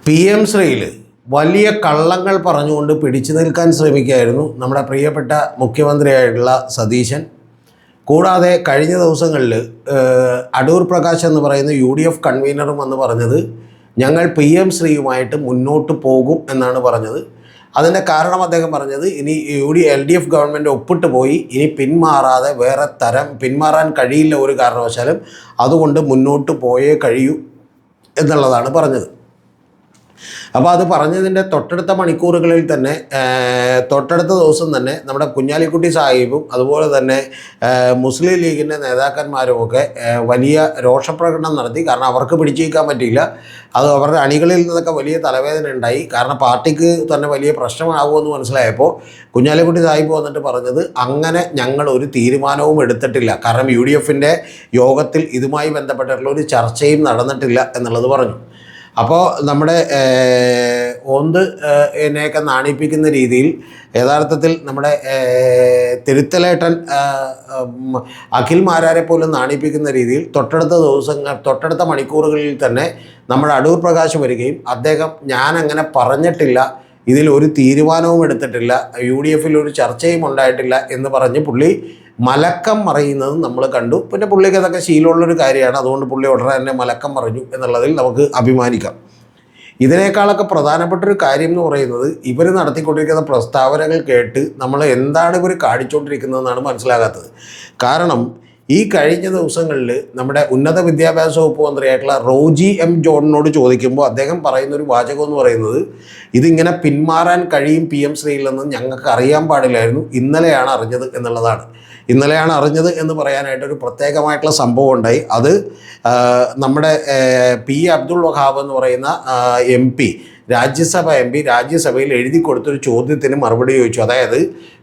PM ശ്രീയിൽ വലിയ കള്ളങ്ങൾ പറഞ്ഞുകൊണ്ട് പിടിച്ചു നിൽക്കാൻ ശ്രമിക്കുകയായിരുന്നു നമ്മുടെ പ്രിയപ്പെട്ട മുഖ്യമന്ത്രിയായിട്ടുള്ള സതീശൻ. കൂടാതെ കഴിഞ്ഞ ദിവസങ്ങളിൽ അടൂർ പ്രകാശ് എന്ന് പറയുന്ന UDF കൺവീനറും എന്ന് പറഞ്ഞത് ഞങ്ങൾ PM ശ്രീയുമായിട്ട് മുന്നോട്ട് പോകും എന്നാണ് പറഞ്ഞത്. അതിൻ്റെ കാരണം അദ്ദേഹം പറഞ്ഞത് ഇനി LDF ഗവൺമെൻറ് ഒപ്പിട്ട് പോയി, ഇനി പിന്മാറാതെ വേറെ പിന്മാറാൻ കഴിയില്ല ഒരു കാരണവശാലും, അതുകൊണ്ട് മുന്നോട്ട് പോയേ കഴിയൂ എന്നുള്ളതാണ് പറഞ്ഞത്. അപ്പോൾ അത് പറഞ്ഞതിൻ്റെ തൊട്ടടുത്ത മണിക്കൂറുകളിൽ തന്നെ തൊട്ടടുത്ത ദിവസം തന്നെ നമ്മുടെ കുഞ്ഞാലിക്കുട്ടി സാഹിബും അതുപോലെ തന്നെ മുസ്ലിം ലീഗിൻ്റെ നേതാക്കന്മാരുമൊക്കെ വലിയ രോഷപ്രകടനം നടത്തി. കാരണം അവർക്ക് പിടിച്ചു നിൽക്കാൻ പറ്റിയില്ല. അത് അവരുടെ അണികളിൽ നിന്നൊക്കെ വലിയ തലവേദന ഉണ്ടായി. കാരണം പാർട്ടിക്ക് തന്നെ വലിയ പ്രശ്നമാകുമെന്ന് മനസ്സിലായപ്പോൾ കുഞ്ഞാലിക്കുട്ടി സാഹിബ് വന്നിട്ട് പറഞ്ഞത് അങ്ങനെ ഞങ്ങൾ ഒരു തീരുമാനവും എടുത്തിട്ടില്ല, കാരണം UDFൻ്റെ യോഗത്തിൽ ഇതുമായി ബന്ധപ്പെട്ടിട്ടുള്ള ഒരു ചർച്ചയും നടന്നിട്ടില്ല എന്നുള്ളത് പറഞ്ഞു. അപ്പോൾ നമ്മുടെ എന്നെയൊക്കെ നാണിപ്പിക്കുന്ന രീതിയിൽ യഥാർത്ഥത്തിൽ നമ്മുടെ തിരുത്തലേട്ടൻ അഖിൽ മാരാരെ പോലും നാണിപ്പിക്കുന്ന രീതിയിൽ തൊട്ടടുത്ത മണിക്കൂറുകളിൽ തന്നെ നമ്മുടെ അടൂർ പ്രകാശ് വരികയും അദ്ദേഹം ഞാനങ്ങനെ പറഞ്ഞിട്ടില്ല, ഇതിൽ ഒരു തീരുമാനവും എടുത്തിട്ടില്ല, UDFൽ ഒരു ചർച്ചയും ഉണ്ടായിട്ടില്ല എന്ന് പറഞ്ഞ് പുള്ളി മലക്കം മറിയുന്നത് നമ്മൾ കണ്ടു. പിന്നെ പുള്ളിക്ക് അതൊക്കെ ശീലമുള്ളൊരു കാര്യമാണ്, അതുകൊണ്ട് പുള്ളി ഉടനെ തന്നെ മലക്കം മറിഞ്ഞു എന്നുള്ളതിൽ നമുക്ക് അഭിമാനിക്കാം. ഇതിനേക്കാളൊക്കെ പ്രധാനപ്പെട്ടൊരു കാര്യം എന്ന് പറയുന്നത് ഇവർ നടത്തിക്കൊണ്ടിരിക്കുന്ന പ്രസ്താവനകൾ കേട്ട് നമ്മൾ എന്താണ് ഇവർ കാണിച്ചുകൊണ്ടിരിക്കുന്നതെന്നാണ് മനസ്സിലാകാത്തത്. കാരണം ഈ കഴിഞ്ഞ ദിവസങ്ങളിൽ നമ്മുടെ ഉന്നത വിദ്യാഭ്യാസ വകുപ്പ് മന്ത്രിയായിട്ടുള്ള റോജി M ജോണിനോട് ചോദിക്കുമ്പോൾ അദ്ദേഹം പറയുന്നൊരു വാചകം എന്ന് പറയുന്നത് ഇതിങ്ങനെ പിന്മാറാൻ കഴിയും PM ശ്രീയിൽ നിന്ന് ഞങ്ങൾക്ക് അറിയാൻ പാടില്ലായിരുന്നു, ഇന്നലെയാണ് അറിഞ്ഞത് എന്നുള്ളതാണ്. ഇന്നലെയാണ് അറിഞ്ഞത് എന്ന് പറയാനായിട്ടൊരു പ്രത്യേകമായിട്ടുള്ള സംഭവം ഉണ്ടായി. അത് നമ്മുടെ P അബ്ദുൾ വഹാബ് എന്ന് പറയുന്ന MP രാജ്യസഭയിൽ എഴുതി കൊടുത്തൊരു ചോദ്യത്തിന് മറുപടി ചോദിച്ചു. അതായത്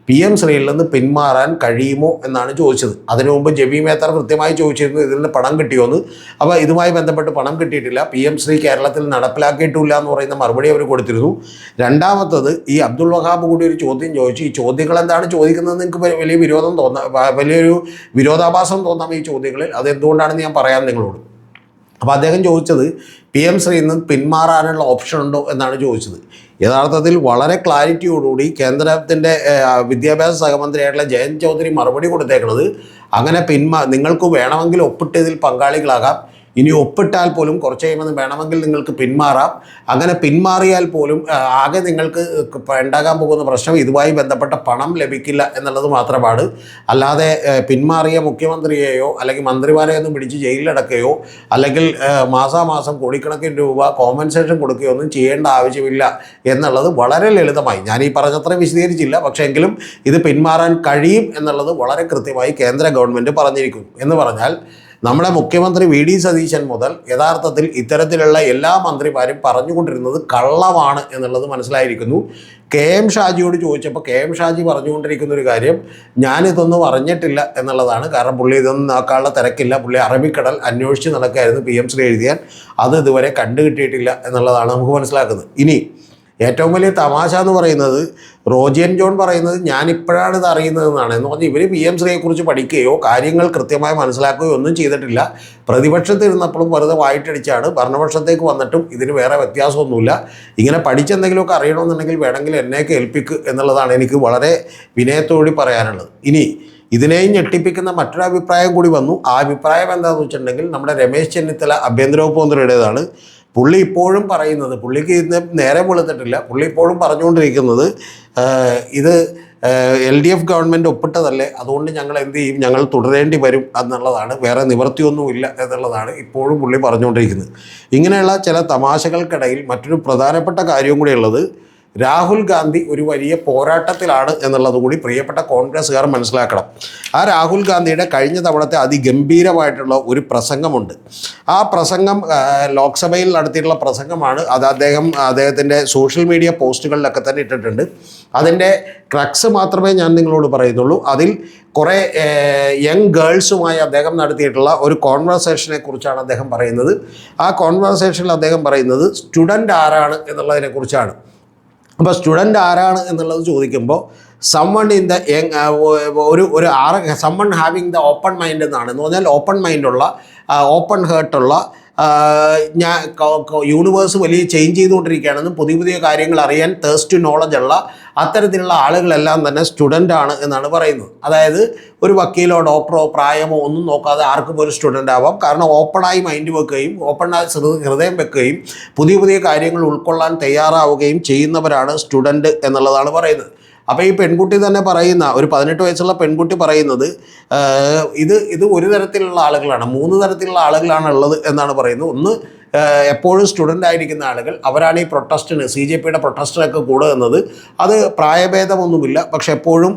PM ശ്രീയിൽ നിന്ന് പിന്മാറാൻ കഴിയുമോ എന്നാണ് ചോദിച്ചത്. അതിനു മുമ്പ് ജെബി മേത്തർ കൃത്യമായി ചോദിച്ചിരുന്നു ഇതിന് പണം കിട്ടിയോന്ന്. അപ്പോൾ ഇതുമായി ബന്ധപ്പെട്ട് പണം കിട്ടിയിട്ടില്ല, PM ശ്രീ കേരളത്തിൽ നടപ്പിലാക്കിയിട്ടില്ല എന്ന് പറയുന്ന മറുപടി അവർ കൊടുത്തിരുന്നു. രണ്ടാമത്തത് ഈ അബ്ദുൾ വഹാബ് കൂടി ഒരു ചോദ്യം ചോദിച്ചു. ഈ ചോദ്യങ്ങൾ എന്താണ് ചോദിക്കുന്നത് നിങ്ങൾക്ക് വലിയൊരു വിരോധാഭാസം തോന്നാം ഈ ചോദ്യങ്ങളിൽ. അതെന്തുകൊണ്ടാണെന്ന് ഞാൻ പറയാം നിങ്ങളോട്. അപ്പോൾ അദ്ദേഹം ചോദിച്ചത് PM ശ്രീയിൽ നിന്ന് പിന്മാറാനുള്ള ഓപ്ഷൻ ഉണ്ടോ എന്നാണ് ചോദിച്ചത്. യഥാർത്ഥത്തിൽ വളരെ ക്ലാരിറ്റിയോടുകൂടി കേന്ദ്രത്തിൻ്റെ വിദ്യാഭ്യാസ സഹമന്ത്രിയായിട്ടുള്ള ജയന്ത് ചൗധരി മറുപടി കൊടുത്തേക്കുന്നത് അങ്ങനെ നിങ്ങൾക്ക് വേണമെങ്കിൽ ഒപ്പിട്ട് ഇതിൽ പങ്കാളികളാകാം, ഇനി ഒപ്പിട്ടാൽ പോലും കുറച്ച് കഴിയുമ്പോൾ വേണമെങ്കിൽ നിങ്ങൾക്ക് പിന്മാറാം, അങ്ങനെ പിന്മാറിയാൽ പോലും ആകെ നിങ്ങൾക്ക് ഉണ്ടാകാൻ പോകുന്ന പ്രശ്നം ഇതുമായി ബന്ധപ്പെട്ട പണം ലഭിക്കില്ല എന്നുള്ളത് മാത്രമാണ്. അല്ലാതെ പിന്മാറിയ മുഖ്യമന്ത്രിയെയോ അല്ലെങ്കിൽ മന്ത്രിമാരെയോ ഒന്നും പിടിച്ച് ജയിലിലടക്കുകയോ അല്ലെങ്കിൽ മാസാമാസം കോടിക്കണക്കിന് രൂപ കോമ്പൻസേഷൻ കൊടുക്കുകയോ ഒന്നും ചെയ്യേണ്ട ആവശ്യമില്ല എന്നുള്ളത് വളരെ ലളിതമായി, ഞാൻ ഈ പറഞ്ഞത്ര വിശദീകരിച്ചില്ല, പക്ഷേ എങ്കിലും ഇത് പിന്മാറാൻ കഴിയും എന്നുള്ളത് വളരെ കൃത്യമായി കേന്ദ്ര ഗവൺമെൻറ് പറഞ്ഞിരിക്കുന്നു. എന്ന് പറഞ്ഞാൽ നമ്മുടെ മുഖ്യമന്ത്രി VD സതീശൻ മുതൽ യഥാർത്ഥത്തിൽ ഇത്തരത്തിലുള്ള എല്ലാ മന്ത്രിമാരും പറഞ്ഞുകൊണ്ടിരുന്നത് കള്ളമാണ് എന്നുള്ളത് മനസ്സിലായിരിക്കുന്നു. KM ഷാജിയോട് ചോദിച്ചപ്പോൾ KM ഷാജി പറഞ്ഞുകൊണ്ടിരിക്കുന്ന ഒരു കാര്യം ഞാനിതൊന്നും അറിഞ്ഞിട്ടില്ല എന്നുള്ളതാണ്. കാരണം പുള്ളി ഇതൊന്നും നോക്കാനുള്ള തിരക്കില്ല, പുള്ളി അറബിക്കടൽ അന്വേഷിച്ച് നടക്കുകയായിരുന്നു PM ശ്രീ എഴുതിയാൽ, അത് ഇതുവരെ കണ്ടുകിട്ടിയിട്ടില്ല എന്നുള്ളതാണ് നമുക്ക് മനസ്സിലാക്കുന്നത്. ഇനി ഏറ്റവും വലിയ തമാശ എന്ന് പറയുന്നത് റോജി M ജോൺ പറയുന്നത് ഞാനിപ്പോഴാണ് ഇത് അറിയുന്നതെന്നാണ്. എന്ന് പറഞ്ഞാൽ ഇവർ PM ശ്രീയെക്കുറിച്ച് പഠിക്കുകയോ കാര്യങ്ങൾ കൃത്യമായി മനസ്സിലാക്കുകയോ ഒന്നും ചെയ്തിട്ടില്ല. പ്രതിപക്ഷത്തിരുന്നപ്പോഴും വെറുതെ വായിട്ടടിച്ചാണ്, ഭരണപക്ഷത്തേക്ക് വന്നിട്ടും ഇതിന് വേറെ വ്യത്യാസമൊന്നുമില്ല. ഇങ്ങനെ പഠിച്ചെന്തെങ്കിലുമൊക്കെ അറിയണമെന്നുണ്ടെങ്കിൽ വേണമെങ്കിൽ എന്നെയൊക്കെ ഏൽപ്പിക്കുക എന്നുള്ളതാണ് എനിക്ക് വളരെ വിനയത്തോടെ പറയാനുള്ളത്. ഇനി ഇതിനെയും ഞെട്ടിപ്പിക്കുന്ന മറ്റൊരു അഭിപ്രായം കൂടി വന്നു. ആ അഭിപ്രായം എന്താണെന്ന് വെച്ചിട്ടുണ്ടെങ്കിൽ നമ്മുടെ രമേശ് ചെന്നിത്തല ആഭ്യന്തര വകുപ്പ് മന്ത്രിയുടേതാണ്. പുള്ളി ഇപ്പോഴും പറയുന്നത്, പുള്ളിക്ക് ഇന്ന് നേരെ വെളുത്തിട്ടില്ല, പുള്ളി ഇപ്പോഴും പറഞ്ഞുകൊണ്ടിരിക്കുന്നത് ഇത് LDF ഗവൺമെൻറ് ഒപ്പിട്ടതല്ലേ, അതുകൊണ്ട് ഞങ്ങൾ എന്ത് ചെയ്യും, ഞങ്ങൾ തുടരേണ്ടി വരും എന്നുള്ളതാണ്, വേറെ നിവൃത്തിയൊന്നുമില്ല എന്നുള്ളതാണ് ഇപ്പോഴും പുള്ളി പറഞ്ഞുകൊണ്ടിരിക്കുന്നത്. ഇങ്ങനെയുള്ള ചില തമാശകൾക്കിടയിൽ മറ്റൊരു പ്രധാനപ്പെട്ട കാര്യവും കൂടി ഉള്ളത്, രാഹുൽ ഗാന്ധി ഒരു വലിയ പോരാട്ടത്തിലാണ് എന്നുള്ളത് കൂടി പ്രിയപ്പെട്ട കോൺഗ്രസ്സുകാർ മനസ്സിലാക്കണം. ആ രാഹുൽ ഗാന്ധിയുടെ കഴിഞ്ഞ തവണത്തെ അതിഗംഭീരമായിട്ടുള്ള ഒരു പ്രസംഗമുണ്ട്. ആ പ്രസംഗം ലോക്സഭയിൽ നടത്തിയിട്ടുള്ള പ്രസംഗമാണ്. അത് അദ്ദേഹത്തിൻ്റെ സോഷ്യൽ മീഡിയ പോസ്റ്റുകളിലൊക്കെ തന്നെ ഇട്ടിട്ടുണ്ട്. അതിൻ്റെ ക്രക്സ് മാത്രമേ ഞാൻ നിങ്ങളോട് പറയുന്നുള്ളൂ. അതിൽ കുറേ യങ് ഗേൾസുമായി അദ്ദേഹം നടത്തിയിട്ടുള്ള ഒരു കോൺവെർസേഷനെ കുറിച്ചാണ് അദ്ദേഹം പറയുന്നത്. ആ കോൺവെർസേഷനിൽ അദ്ദേഹം പറയുന്നത് സ്റ്റുഡൻ്റ് ആരാണ് എന്നുള്ളതിനെക്കുറിച്ചാണ്. അപ്പോൾ സ്റ്റുഡൻ്റ് ആരാണ് എന്നുള്ളത് ചോദിക്കുമ്പോൾ സമ്മൺ ഇൻ ദ ഒരു someone having the open mind എന്നാണ്. എന്ന് പറഞ്ഞാൽ ഓപ്പൺ മൈൻഡുള്ള, ഓപ്പൺ ഹേർട്ടുള്ള, ഞാൻ യൂണിവേഴ്സ് വലിയ ചേഞ്ച് ചെയ്തുകൊണ്ടിരിക്കുകയാണെന്നും പുതിയ പുതിയ കാര്യങ്ങൾ അറിയാൻ തേഴ്സ്റ്റ് നോളജ് ഉള്ള അത്തരത്തിലുള്ള ആളുകളെല്ലാം തന്നെ സ്റ്റുഡൻ്റ് ആണ് എന്നാണ് പറയുന്നത്. അതായത് ഒരു വക്കീലോ ഡോക്ടറോ പ്രായമോ ഒന്നും നോക്കാതെ ആർക്കും ഒരു സ്റ്റുഡൻ്റ് ആവാം. കാരണം ഓപ്പണായി മൈൻഡ് വെക്കുകയും ഓപ്പണായി ഹൃദയം വെക്കുകയും പുതിയ പുതിയ കാര്യങ്ങൾ ഉൾക്കൊള്ളാൻ തയ്യാറാവുകയും ചെയ്യുന്നവരാണ് സ്റ്റുഡൻറ്റ് എന്നുള്ളതാണ് പറയുന്നത്. അപ്പോൾ ഈ പെൺകുട്ടി തന്നെ പറയുന്ന, ഒരു 18 വയസ്സുള്ള പെൺകുട്ടി പറയുന്നത് ഇത് ഒരു തരത്തിലുള്ള ആളുകളാണ്, 3 തരത്തിലുള്ള ആളുകളാണ് ഉള്ളത് എന്നാണ് പറയുന്നത്. ഒന്ന്, എപ്പോഴും സ്റ്റുഡൻ്റ് ആയിരിക്കുന്ന ആളുകൾ, അവരാണ് ഈ പ്രൊട്ടസ്റ്റിന്, CJPയുടെ പ്രൊട്ടസ്റ്റിനൊക്കെ കൂടുന്നത്. അത് പ്രായഭേദമൊന്നുമില്ല, പക്ഷെ എപ്പോഴും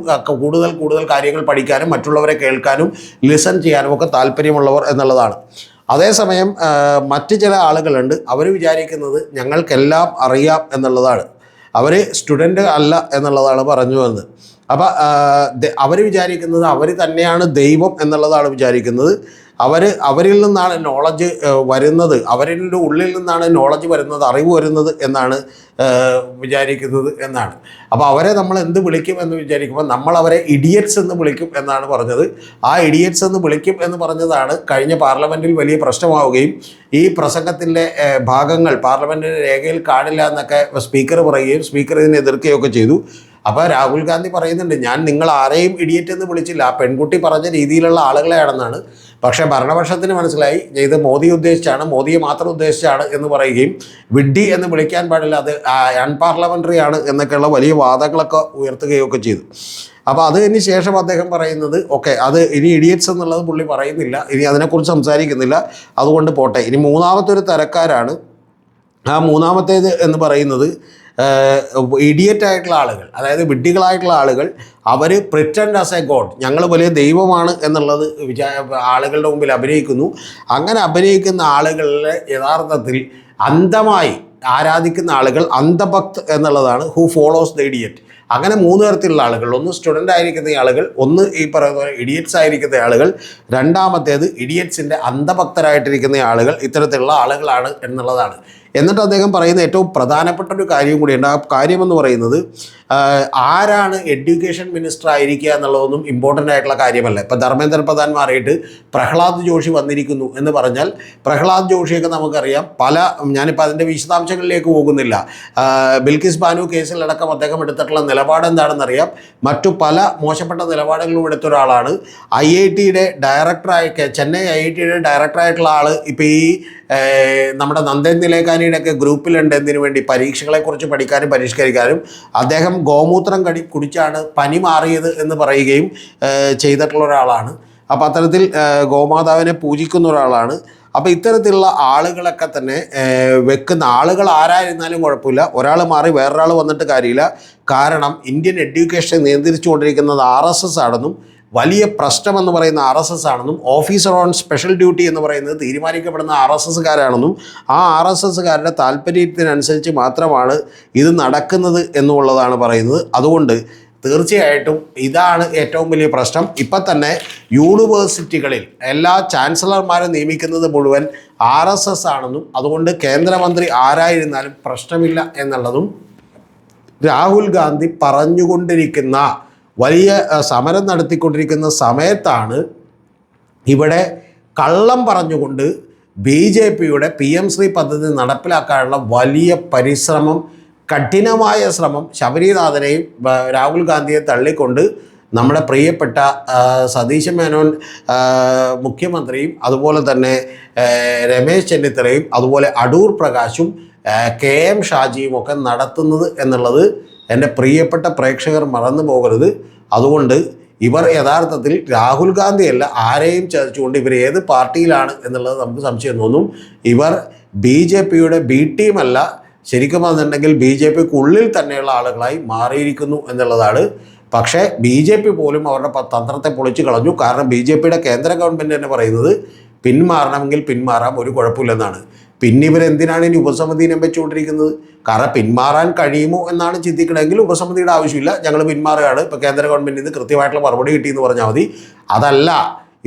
കൂടുതൽ കാര്യങ്ങൾ പഠിക്കാനും മറ്റുള്ളവരെ കേൾക്കാനും ലിസൺ ചെയ്യാനും ഒക്കെ താല്പര്യമുള്ളവർ എന്നുള്ളതാണ്. അതേസമയം മറ്റ് ചില ആളുകളുണ്ട്, അവർ വിചാരിക്കുന്നത് ഞങ്ങൾക്കെല്ലാം അറിയാം എന്നുള്ളതാണ്. അവർ സ്റ്റുഡൻ്റ് അല്ല എന്നുള്ളതാണ് പറഞ്ഞു വന്നത്. അപ്പോൾ അവർ വിചാരിക്കുന്നത് അവർ തന്നെയാണ് ദൈവം എന്നുള്ളതാണ് വിചാരിക്കുന്നത്. അവരിൽ നിന്നാണ് നോളജ് വരുന്നത്, അവരുടെ ഉള്ളിൽ നിന്നാണ് നോളജ് വരുന്നത്, അറിവ് വരുന്നത് എന്നാണ് വിചാരിക്കുന്നത് എന്നാണ്. അപ്പോൾ അവരെ നമ്മൾ എന്ത് വിളിക്കും എന്ന് വിചാരിക്കുമ്പോൾ നമ്മളവരെ ഇഡിയറ്റ്സ് എന്ന് വിളിക്കും എന്നാണ് പറഞ്ഞത്. ആ ഇഡിയറ്റ്സ് എന്ന് വിളിക്കും എന്ന് പറഞ്ഞതാണ് കഴിഞ്ഞ പാർലമെൻറ്റിൽ വലിയ പ്രശ്നമാവുകയും ഈ പ്രസംഗത്തിൻ്റെ ഭാഗങ്ങൾ പാർലമെൻറ്റിൻ്റെ രേഖയിൽ കാണില്ല എന്നൊക്കെ സ്പീക്കർ പറയുകയും സ്പീക്കർ ഇതിനെ എതിർക്കുകയൊക്കെ ചെയ്തു. അപ്പോൾ രാഹുൽ ഗാന്ധി പറയുന്നുണ്ട്, ഞാൻ നിങ്ങൾ ആരെയും ഇഡിയറ്റ് എന്ന് വിളിച്ചില്ല, ആ പെൺകുട്ടി പറഞ്ഞ രീതിയിലുള്ള ആളുകളെയാണെന്നാണ്. പക്ഷേ ഭരണപക്ഷത്തിന് മനസ്സിലായി ഇത് മോദിയെ ഉദ്ദേശിച്ചാണ്, മോദിയെ മാത്രം ഉദ്ദേശിച്ചാണ് എന്ന് പറയുകയും വിഡ്ഢി എന്ന് വിളിക്കാൻ പാടില്ല, അത് അൺപാർലമെൻ്ററി ആണ് എന്നൊക്കെയുള്ള വലിയ വാദങ്ങളൊക്കെ ഉയർത്തുകയൊക്കെ ചെയ്തു. അപ്പോൾ അതിന് ശേഷം അദ്ദേഹം പറയുന്നത് ഓക്കെ, അത് ഇനി ഇഡിയറ്റ്സ് എന്നുള്ളത് പുള്ളി പറയുന്നില്ല, ഇനി അതിനെക്കുറിച്ച് സംസാരിക്കുന്നില്ല, അതുകൊണ്ട് പോട്ടെ. ഇനി മൂന്നാമത്തെ ഒരു തരക്കാരാണ്. ആ മൂന്നാമത്തേത് എന്ന് പറയുന്നത് ഇഡിയറ്റ് ആയിട്ടുള്ള ആളുകൾ, അതായത് വിഡ്ഢികളായിട്ടുള്ള ആളുകൾ. അവർ പ്രിറ്റൻഡ് ആസ് എ ഗോഡ്, ഞങ്ങൾ വലിയ ദൈവമാണ് എന്നുള്ളത് ആളുകളുടെ മുമ്പിൽ അഭിനയിക്കുന്നു. അങ്ങനെ അഭിനയിക്കുന്ന ആളുകളെ യഥാർത്ഥത്തിൽ അന്ധമായി ആരാധിക്കുന്ന ആളുകൾ അന്ധഭക്ത് എന്നുള്ളതാണ്. Who follows the idiot. അങ്ങനെ 3 തരത്തിലുള്ള ആളുകൾ, ഒന്ന് സ്റ്റുഡൻ്റ് ആയിരിക്കുന്ന ആളുകൾ, ഒന്ന് ഈ പറയുന്ന പോലെ ഇഡിയറ്റ്സ് ആയിരിക്കുന്ന ആളുകൾ, രണ്ടാമത്തേത് ഇഡിയറ്റ്സിൻ്റെ അന്ധഭക്തരായിട്ടിരിക്കുന്ന ആളുകൾ. ഇത്തരത്തിലുള്ള ആളുകളാണ് എന്നുള്ളതാണ്. എന്നിട്ട് അദ്ദേഹം പറയുന്ന ഏറ്റവും പ്രധാനപ്പെട്ട ഒരു കാര്യം കൂടിയുണ്ട്. ആ കാര്യമെന്ന് പറയുന്നത് ആരാണ് എഡ്യൂക്കേഷൻ മിനിസ്റ്റർ ആയിരിക്കുക എന്നുള്ളതൊന്നും ഇമ്പോർട്ടൻ്റ് ആയിട്ടുള്ള കാര്യമല്ല. ഇപ്പോൾ ധർമ്മേന്ദ്ര പ്രധാൻ മാറിയിട്ട് പ്രഹ്ലാദ് ജോഷി വന്നിരിക്കുന്നു എന്ന് പറഞ്ഞാൽ, പ്രഹ്ലാദ് ജോഷിയൊക്കെ നമുക്കറിയാം, ഞാനിപ്പോൾ അതിൻ്റെ വിശദാംശങ്ങളിലേക്ക് പോകുന്നില്ല. ബിൽക്കിസ് ബാനു കേസിലടക്കം അദ്ദേഹം എടുത്തിട്ടുള്ള നിലപാട് എന്താണെന്നറിയാം. മറ്റു പല മോശപ്പെട്ട നിലപാടുകളും എടുത്ത ഒരാളാണ്. IITയുടെ ഡയറക്ടറായി, ചെന്നൈ IITയുടെ ഡയറക്ടറായിട്ടുള്ള ആൾ ഇപ്പോൾ ഈ നമ്മുടെ നന്ദൻ നിലേക്കാനിയുടെയൊക്കെ ഗ്രൂപ്പിലുണ്ട്. എന്തിനു വേണ്ടി? പരീക്ഷകളെക്കുറിച്ച് പഠിക്കാനും പരിഷ്കരിക്കാനും. അദ്ദേഹം ഗോമൂത്രം കുടിച്ചാണ് പനി മാറിയത് എന്ന് പറയുകയും ചെയ്തിട്ടുള്ള ഒരാളാണ്. അപ്പോൾ അത്തരത്തിൽ ഗോമാതാവിനെ പൂജിക്കുന്ന ഒരാളാണ്. അപ്പോൾ ഇത്തരത്തിലുള്ള ആളുകളൊക്കെ തന്നെ വെക്കുന്ന ആളുകൾ ആരായിരുന്നാലും കുഴപ്പമില്ല, ഒരാൾ മാറി വേറൊരാൾ വന്നിട്ട് കാര്യമില്ല. കാരണം ഇന്ത്യൻ എഡ്യൂക്കേഷൻ നിയന്ത്രിച്ചുകൊണ്ടിരിക്കുന്നത് RSS ആണെന്നും വലിയ പ്രശ്നമെന്ന് പറയുന്ന RSS ആണെന്നും ഓഫീസർ ഓൺ സ്പെഷ്യൽ ഡ്യൂട്ടി എന്ന് പറയുന്നത് തീരുമാനിക്കപ്പെടുന്ന RSSകാരാണെന്നും ആ RSSകാരുടെ താല്പര്യത്തിനനുസരിച്ച് മാത്രമാണ് ഇത് നടക്കുന്നത് എന്നുള്ളതാണ് പറയുന്നത്. അതുകൊണ്ട് തീർച്ചയായിട്ടും ഇതാണ് ഏറ്റവും വലിയ പ്രശ്നം. ഇപ്പം തന്നെ യൂണിവേഴ്സിറ്റികളിൽ എല്ലാ ചാൻസലർമാരെ നിയമിക്കുന്നത് മുഴുവൻ RSS ആണെന്നും അതുകൊണ്ട് കേന്ദ്രമന്ത്രി ആരായിരുന്നാലും പ്രശ്നമില്ല എന്നുള്ളതും രാഹുൽ ഗാന്ധി പറഞ്ഞുകൊണ്ടിരിക്കുന്ന, വലിയ സമരം നടത്തിക്കൊണ്ടിരിക്കുന്ന സമയത്താണ് ഇവിടെ കള്ളം പറഞ്ഞുകൊണ്ട് BJPയുടെ PM ശ്രീ പദ്ധതി നടപ്പിലാക്കാനുള്ള വലിയ പരിശ്രമം, കഠിനമായ ശ്രമം ശബരിനാഥനെയും രാഹുൽ ഗാന്ധിയെ തള്ളിക്കൊണ്ട് നമ്മുടെ പ്രിയപ്പെട്ട സതീശൻ മേനോൻ മുഖ്യമന്ത്രിയും അതുപോലെ തന്നെ രമേശ് ചെന്നിത്തലയും അതുപോലെ അടൂർ പ്രകാശും KM ഷാജിയും ഒക്കെ നടത്തുന്നത് എന്നുള്ളത് എൻ്റെ പ്രിയപ്പെട്ട പ്രേക്ഷകർ മറന്നു പോകരുത്. അതുകൊണ്ട് ഇവർ യഥാർത്ഥത്തിൽ രാഹുൽ ഗാന്ധിയല്ല, ആരെയും ചതിച്ചുകൊണ്ട് ഇവർ ഏത് പാർട്ടിയിലാണ് എന്നുള്ളത് നമുക്ക് സംശയം തോന്നും. ഇവർ BJPയുടെ B ടീമല്ല, ശരിക്കും പറഞ്ഞിട്ടുണ്ടെങ്കിൽ BJPക്കുള്ളിൽ തന്നെയുള്ള ആളുകളായി മാറിയിരിക്കുന്നു എന്നുള്ളതാണ്. പക്ഷേ BJP പോലും അവരുടെ തന്ത്രത്തെ പൊളിച്ചു കളഞ്ഞു. കാരണം BJPയുടെ കേന്ദ്ര ഗവൺമെൻറ് തന്നെ പറയുന്നത് പിന്മാറണമെങ്കിൽ പിന്മാറാം, ഒരു കുഴപ്പമില്ലെന്നാണ്. പിന്നെ ഇവരെന്തിനാണ് ഇനി ഉപസമിതിനെ വെച്ചുകൊണ്ടിരിക്കുന്നത്? കാരണം പിന്മാറാൻ കഴിയുമോ എന്നാണ് ചിന്തിക്കണമെങ്കിൽ ഉപസമിതിയുടെ ആവശ്യമില്ല, ഞങ്ങൾ പിന്മാറുകയാണ്, ഇപ്പോൾ കേന്ദ്ര ഗവൺമെൻറ്റിൽ നിന്ന് കൃത്യമായിട്ടുള്ള മറുപടി കിട്ടിയെന്ന് പറഞ്ഞാൽ മതി. അതല്ല,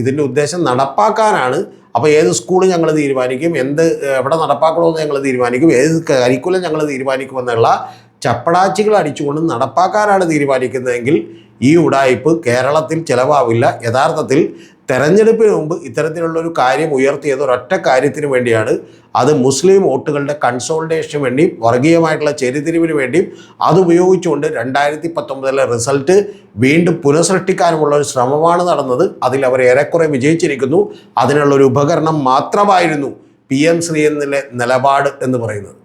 ഇതിൻ്റെ ഉദ്ദേശം നടപ്പാക്കാനാണ്. അപ്പോൾ ഏത് സ്കൂൾ ഞങ്ങൾ തീരുമാനിക്കും, എവിടെ നടപ്പാക്കണമെന്ന് ഞങ്ങൾ തീരുമാനിക്കും, ഏത് കരിക്കുലം ഞങ്ങൾ തീരുമാനിക്കുമെന്നുള്ള ചപ്പടാച്ചികൾ അടിച്ചുകൊണ്ട് നടപ്പാക്കാനാണ് തീരുമാനിക്കുന്നതെങ്കിൽ ഈ ഉഡായിപ്പ് കേരളത്തിൽ ചിലവാവില്ല. യഥാർത്ഥത്തിൽ തെരഞ്ഞെടുപ്പിന് മുമ്പ് ഇത്തരത്തിലുള്ളൊരു കാര്യം ഉയർത്തിയത് ഒരൊറ്റ കാര്യത്തിന് വേണ്ടിയാണ്. അത് മുസ്ലിം വോട്ടുകളുടെ കൺസോളിഡേഷന് വേണ്ടിയും വർഗീയമായിട്ടുള്ള ചെരിതിരിവിന് വേണ്ടിയും അതുപയോഗിച്ചുകൊണ്ട് 2019 റിസൾട്ട് വീണ്ടും പുനഃസൃഷ്ടിക്കാനുമുള്ള ഒരു ശ്രമമാണ് നടന്നത്. അതിൽ അവർ ഏറെക്കുറെ വിജയിച്ചിരിക്കുന്നു. അതിനുള്ളൊരു ഉപകരണം മാത്രമായിരുന്നു PM ശ്രീ എന്നുള്ള നിലപാട് എന്ന് പറയുന്നത്.